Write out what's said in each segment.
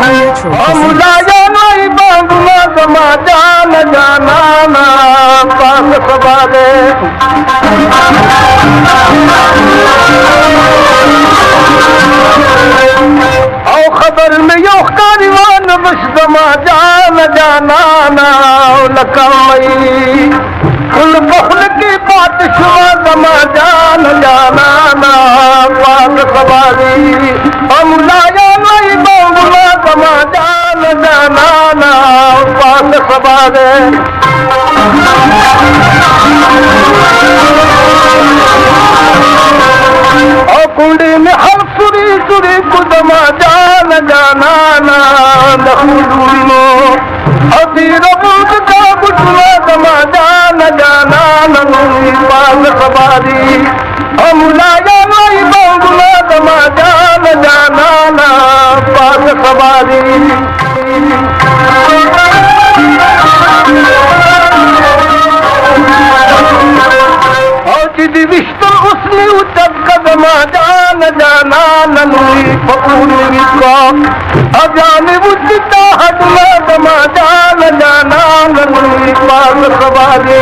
मुलाया नहीं बांधना जमा जान जाना ना पास सवारे औ खबर में यो कारवान बस जमा जान जाना ना लकमई फुल बहुल की बात शुआ जमा जान जाना ना पास सवारी मुलाया नहीं बांधना जमा जान जाना ना पास सवारे और कुंडी में हर सुरी सुरी कुदमा जान जाना ना नखुलूनो अधीर बुद्ध का कुटमा दमा जान जाना ननुई पाल सवारी अमुलाया नहीं बांगुला दमा जान जाना ना पाल सवारी विष्णु उसने उतर कदमा जान जाना ननुई पपूरी को अजान बुद्धिता हटना दमा जान जाना ननुई पाल सवारी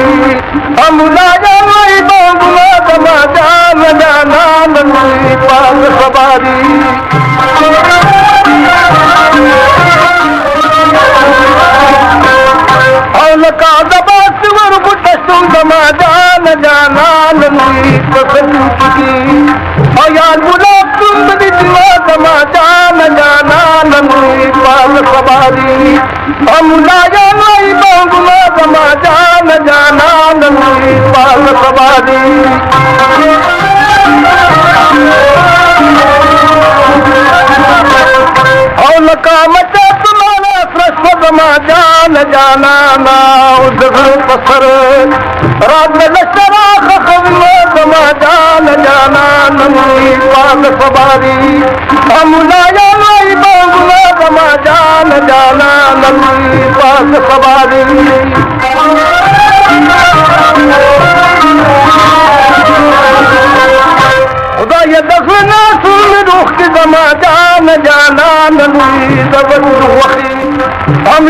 अमुलाया नहीं बांगुला दमा जान जाना ननुई पाल सवारी औल का दबा सिवर बुटसु दमा जान जाना ननुई पसंद की अयाल गुलाब तुम दिलवा दमा जान जाना ननुई पाल सवारी अमुलाया नहीं बांगुला दमा जान जाना ननुई पाल सवारी औल का मचा तुम्हारा प्रश्न दमा जान जाना ना उधर पसर रात में लशरा खखबलो दमा जान जाना ननुई पाल सवारी अमुलाया नहीं बांगुला दमा जान जाना ननुई पाल सवारी खुदा ये दफना सुन रुख की दमा जान जाना ननुई दबन वखी हम